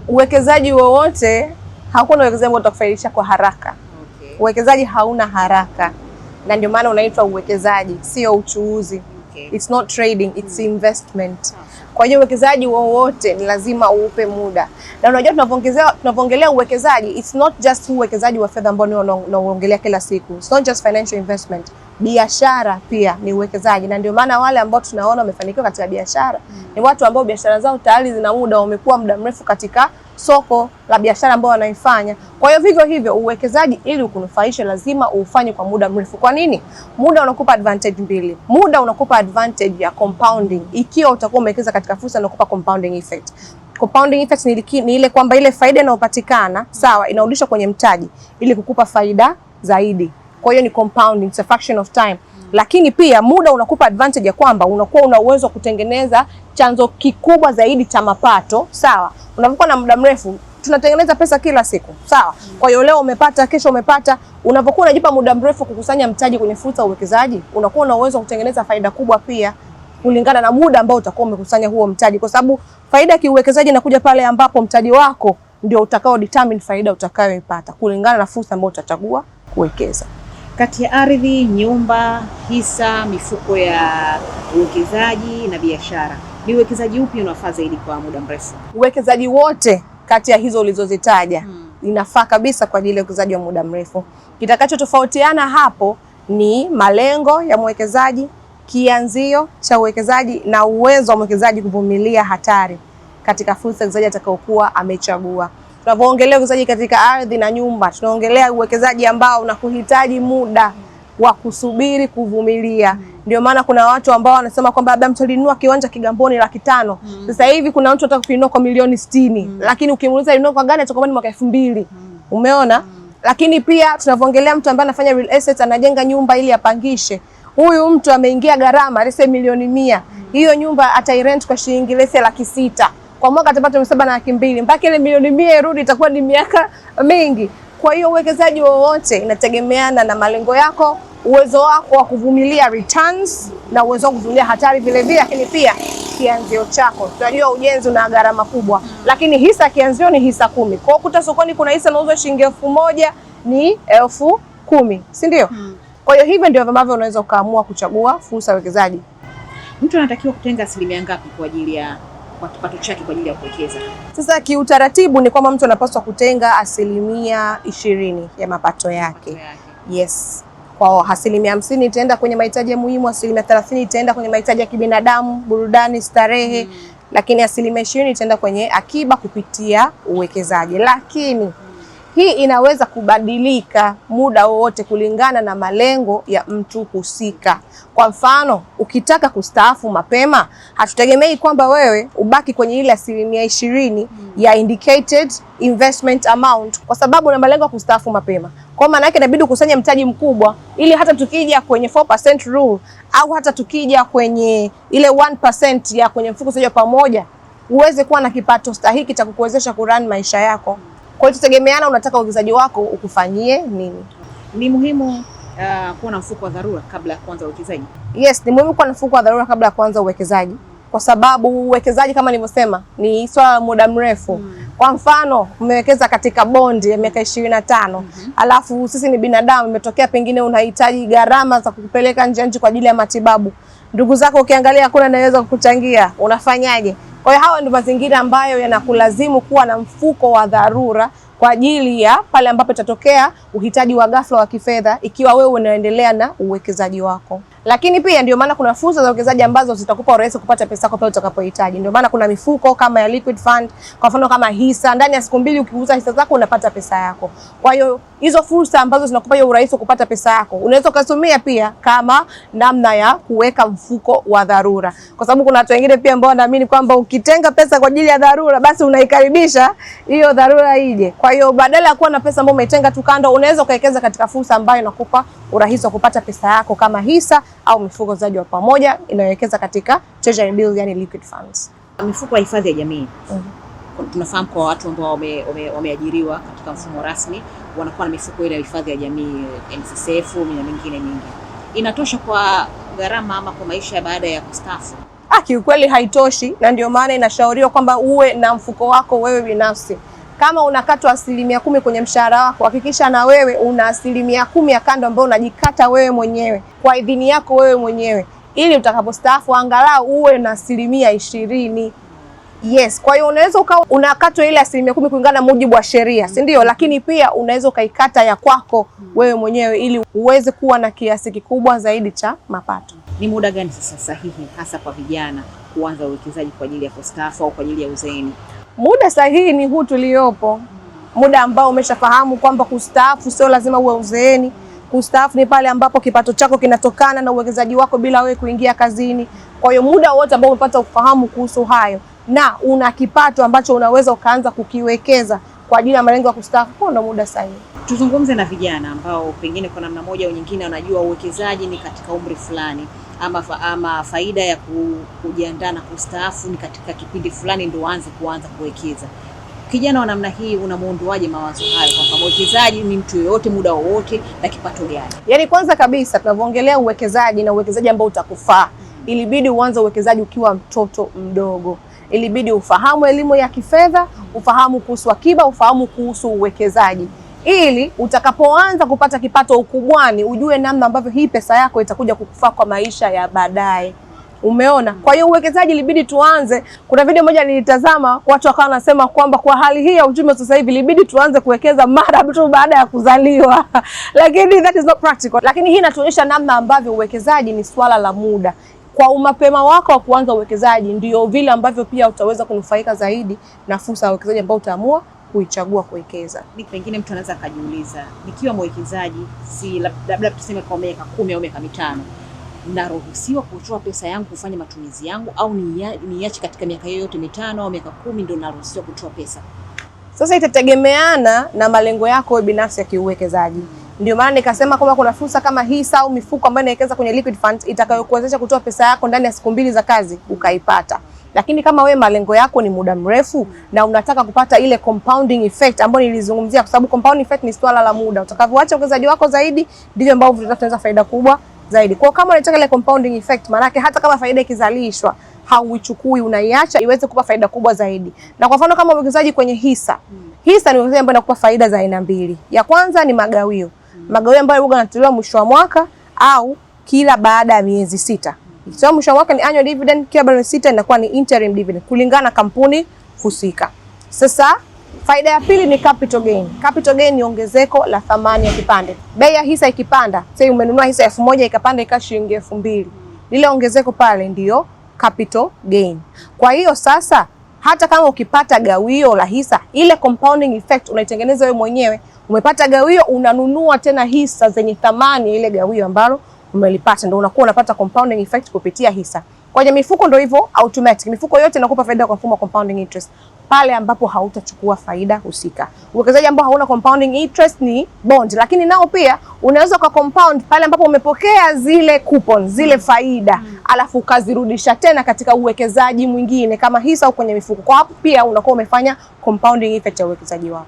Uwekezaji wowote, hakuna uwekezaji ambao utakufaidisha kwa haraka. Okay. Uwekezaji hauna haraka. Na ndio maana unaitwa uwekezaji, sio uchuuzi. Okay. It's not trading, it's investment. Kwa hiyo uwekezaji wowote ni lazima uupe muda. Na unajua tunapoongelea uwekezaji, it's not just uwekezaji wa fedha ambao unaongelea kila siku. It's not just financial investment. Biashara pia ni uwekezaji, na ndio maana wale ambao tunaona wamefanikiwa katika biashara ni watu ambao biashara zao tayari zina muda, wamekuwa muda mrefu katika soko la biashara ambao wanaifanya. Kwa hiyo vivyo hivyo uwekezaji ili ukunufaishe lazima ufanye kwa muda mrefu. Kwa nini? Muda unakupa advantage mbili. Muda unakupa advantage ya compounding. Ikiwa utakuwa umewekeza katika fursa inakupa compounding effect. Compounding effect ni ile kwamba ile faida inayopatikana sawa inarudishwa kwenye mtaji ili kukupa faida zaidi. Kwa hiyo ni compounding, it's a fraction of time. Lakini pia muda unakupa advantage ya kwamba unakuwa una uwezo wa kutengeneza chanzo kikubwa zaidi cha mapato, sawa? Unapokuwa na muda mrefu, tunatengeneza pesa kila siku, sawa? Kwa hiyo leo umepata, kesho umepata. Unapokuwa unajipa muda mrefu kukusanya mtaji kwenye fursa ya uwekezaji, unakuwa una uwezo wa kutengeneza faida kubwa pia kulingana na muda ambao utakuwa umekusanya huo mtaji, kwa sababu faida ya kiuwekezaji inakuja pale ambapo mtaji wako ndio utakao determine faida utakayoipata kulingana na fursa ambayo utachagua kuwekeza. Kati ya ardhi, nyumba, hisa, mifuko ya uwekezaji na biashara, ni uwekezaji upi unafaa zaidi kwa muda mrefu? Uwekezaji wote kati ya hizo ulizozitaja inafaa kabisa kwa ajili ya uwekezaji wa muda mrefu. Kitakachotofautiana hapo ni malengo ya mwekezaji, kianzio cha uwekezaji na uwezo wa mwekezaji kuvumilia hatari katika fursa ya uwekezaji atakayokuwa amechagua. Tunapoongelea uwekezaji katika ardhi na nyumba, tunaongelea uwekezaji ambao unakuhitaji muda wa kusubiri, kuvumilia. Ndio maana kuna watu ambao wanasema kwamba labda mtu alinunua kiwanja Kigamboni 500,000. Sasa hivi kuna mtu anataka kununua kwa milioni 60. Lakini ukimuuliza alinunua kwa gani atakwambia ni mwaka 2000. Umeona? Lakini pia tunapoongelea mtu ambaye anafanya real estate, anajenga nyumba ili apangishe. Huyu mtu ameingia gharama lese milioni 100. Hiyo nyumba atairent kwa shilingi lese 600,000. Kwa mwaka atapata 7,200,000. Mpaka ile milioni 100 irudi itakuwa ni miaka mingi. Kwa hiyo uwekezaji wowote inategemeana na malengo yako, uwezo wako wa kuvumilia returns na uwezo wa kuvumilia hatari vile vile, lakini pia kianzio chako. Tunajua ujenzi una gharama kubwa, lakini hisa kianzio ni hisa 10. Kwa kuta sokoni kuna hisa inauzwa shilingi 1,000 ni 10,000, si ndio? Kwa hiyo hivyo ndio ambavyo unaweza ukaamua kuchagua fursa ya uwekezaji. Mtu anatakiwa kutenga asilimia ngapi kwa ajili ya kipato chake kwa ajili ya kuwekeza? Sasa kiutaratibu ni kwamba mtu anapaswa kutenga asilimia 20 ya mapato yake. Yes. Kwa asilimia 50 itaenda kwenye mahitaji ya muhimu, asilimia 30 itaenda kwenye mahitaji ya kibinadamu, burudani, starehe, lakini asilimia 20 itaenda kwenye akiba kupitia uwekezaji. Lakini hii inaweza kubadilika muda wowote kulingana na malengo ya mtu husika. Kwa mfano, ukitaka kustaafu mapema, hatutegemei kwamba wewe ubaki kwenye ile asilimia 20 ya indicated investment amount, kwa sababu una malengo ya kustaafu mapema. Kwa maana yake inabidi ukusanye mtaji mkubwa ili hata tukija kwenye 4% rule au hata tukija kwenye ile 1% ya kwenye mfuko wa pamoja uweze kuwa na kipato stahiki cha kukuwezesha kurun maisha yako. Kwa hiyo tutegemeana unataka uwekezaji wako ukufanyie nini. Ni muhimu kuwa na mfuko wa dharura kabla ya kuanza uwekezaji? Yes, ni muhimu kuwa na mfuko wa dharura kabla ya kuanza uwekezaji, kwa sababu uwekezaji kama nilivyosema ni swala la muda mrefu. Kwa mfano, umewekeza katika bondi ya miaka 25, alafu sisi ni binadamu, imetokea pengine unahitaji gharama za kukupeleka nje ya nchi kwa ajili ya matibabu. Ndugu zako ukiangalia hakuna anayeweza kukuchangia, unafanyaje? Kwa hiyo hawa ndio mazingira ambayo yanakulazimu kuwa na mfuko wa dharura kwa ajili ya pale ambapo itatokea uhitaji wa ghafla wa kifedha ikiwa wewe unaendelea na uwekezaji wako. Lakini pia ndio maana kuna fursa za uwekezaji ambazo zitakupa urahisi kupata pesa yako pale utakapohitaji. Ndio maana kuna mifuko kama ya liquid fund, kwa mfano kama hisa, ndani ya siku 2 ukiuza hisa zako unapata pesa yako. Kwa hiyo hizo fursa ambazo zinakupa hiyo urahisi kupata pesa yako, unaweza kutumia pia kama namna ya kuweka mfuko wa dharura. Kwa sababu kuna watu wengine pia ambao wanaamini kwamba ukitenga pesa kwa ajili ya dharura basi unaikaribisha hiyo dharura ije. Kwa hiyo badala ya kuwa na pesa ambayo umetenga tu kando, unaweza kuwekeza katika fursa ambayo inakupa urahisi wa kupata pesa yako kama hisa au mifuko zaidi wa pamoja inayowekeza katika treasury bills, yani liquid funds. Mifuko ya hifadhi ya jamii. Tunafahamu kwa watu ambao wameajiriwa katika mfumo rasmi wanakuwa na mifuko ile ya hifadhi ya jamii, NSSF na mingine mingi. Inatosha kwa gharama ama kwa maisha baada ya kustaafu? Kiukweli haitoshi, na ndio maana inashauriwa kwamba uwe na mfuko wako wewe binafsi. Kama unakatwa 10% kwenye mshahara wako, hakikisha na wewe una 10% ya kando ambayo unajikata wewe mwenyewe kwa idhini yako wewe mwenyewe, ili utakapostaafu angalau uwe na 20%. Yes, kwa hiyo unaweza ukawa unakatwa ile 10% kulingana na mujibu wa sheria, si ndio? Lakini pia unaweza ukaikata ya kwako wewe mwenyewe ili uweze kuwa na kiasi kikubwa zaidi cha mapato. Ni muda gani sasa sahihi hasa kwa vijana kuanza uwekezaji kwa ajili ya kustaafu au kwa ajili ya uzeeni? Muda sahihi ni huu tuliopo. Muda ambao umeshafahamu kwamba kustaafu sio lazima uwe uzeeni. Kustaafu ni pale ambapo kipato chako kinatokana na uwekezaji wako bila wewe kuingia kazini. Kwa hiyo muda wote ambao umepata ufahamu kuhusu hayo na una kipato ambacho unaweza ukaanza kukiwekeza kwa ajili ya malengo ya kustaafu, huo ndio muda sahihi. Tuzungumze na vijana ambao pengine kwa namna moja au nyingine wanajua uwekezaji ni katika umri fulani, ama faida ya kujiandaa na kustaafu ni katika kipindi fulani ndio kuanza kuwekeza. Kijana wa namna hii unamuondoaje mawazo hayo kwamba uwekezaji ni mtu yoyote muda wowote na kipato gani? Yaani kwanza kabisa tunavyoongelea uwekezaji na uwekezaji ambao utakufaa, ilibidi uanze uwekezaji ukiwa mtoto mdogo. Ilibidi ufahamu elimu ya kifedha, ufahamu kuhusu akiba, ufahamu kuhusu uwekezaji, ili utakapoanza kupata kipato ukubwani ujue namna ambavyo hii pesa yako itakuja kukufaa kwa maisha ya baadaye. Umeona? Kwa hiyo uwekezaji ilibidi tuanze. Kuna video moja nilitazama, watu wakawa wanasema kwamba kwa hali hii ya uchumi sasa hivi ilibidi tuanze kuwekeza mara tu baada ya kuzaliwa. Lakini that is not practical. Lakini hii inatuonyesha namna ambavyo uwekezaji ni swala la muda. Kwa umapema wako wa kuanza uwekezaji ndio vile ambavyo pia utaweza kunufaika zaidi na fursa ya uwekezaji ambao utaamua kuichagua kuwekeza. Pengine mtu anaweza akajiuliza, nikiwa mwekezaji si labda tuseme kwa miaka 10 au miaka 5, naruhusiwa kutoa pesa yangu kufanya matumizi yangu au niache katika miaka yoyote 5 au miaka 10 ndio naruhusiwa kutoa pesa? Sasa itategemeana na malengo yako binafsi ya kiuwekezaji. Ndio maana nikasema kwamba kuna fursa kama hisa au mifuko ambayo inawekeza kwenye liquid funds itakayokuwezesha kutoa pesa yako ndani ya siku 2 za kazi ukaipata. Lakini kama we malengo yako ni muda mrefu na unataka kupata ile compounding effect ambayo nilizungumzia, kwa sababu compounding effect ni swala la muda. Utakavyoacha uwekezaji wako zaidi ndivyo ambavyo utapata faida kubwa zaidi. Kwa kama unataka ile compounding effect, maana yake hata kama faida ikizalishwa hauichukui, unaiacha iweze kupa faida kubwa zaidi. Na kwa mfano kama uwekezaji kwenye hisa, hisa ni uwekezaji ambao unakupa faida za aina mbili. Ya kwanza ni magawio. Magawio ambayo huwa yanatolewa mwisho wa mwaka au kila baada ya miezi 6. Ikiwa mwisho wa mwaka ni annual dividend, kila baada ya miezi 6 inakuwa ni interim dividend kulingana na kampuni husika. Sasa faida ya pili ni capital gain. Capital gain ni ongezeko la thamani ya kipande. Bei ya hisa ikipanda, sasa umenunua hisa 1000 ikapanda ikawa shilingi 2000. Lile ongezeko pale ndio capital gain. Kwa hiyo sasa hata kama ukipata gawio la hisa, ile compounding effect unaitengeneza wewe mwenyewe. Umepata gawio, unanunua tena hisa zenye thamani ile gawio ambalo umelipata, ndio unakuwa unapata compounding effect kupitia hisa. Kwenye mifuko ndio hivyo automatic. Mifuko yote inakupa faida kwa mfumo wa compounding interest pale ambapo hautachukua faida husika. Uwekezaji ambao hauna compounding interest ni bond, lakini nao pia unaweza kwa compound pale ambapo umepokea zile coupon, zile faida, alafu ukazirudisha tena katika uwekezaji mwingine kama hisa au kwenye mifuko. Kwa hapo pia unakuwa umefanya compounding effect ya uwekezaji wako.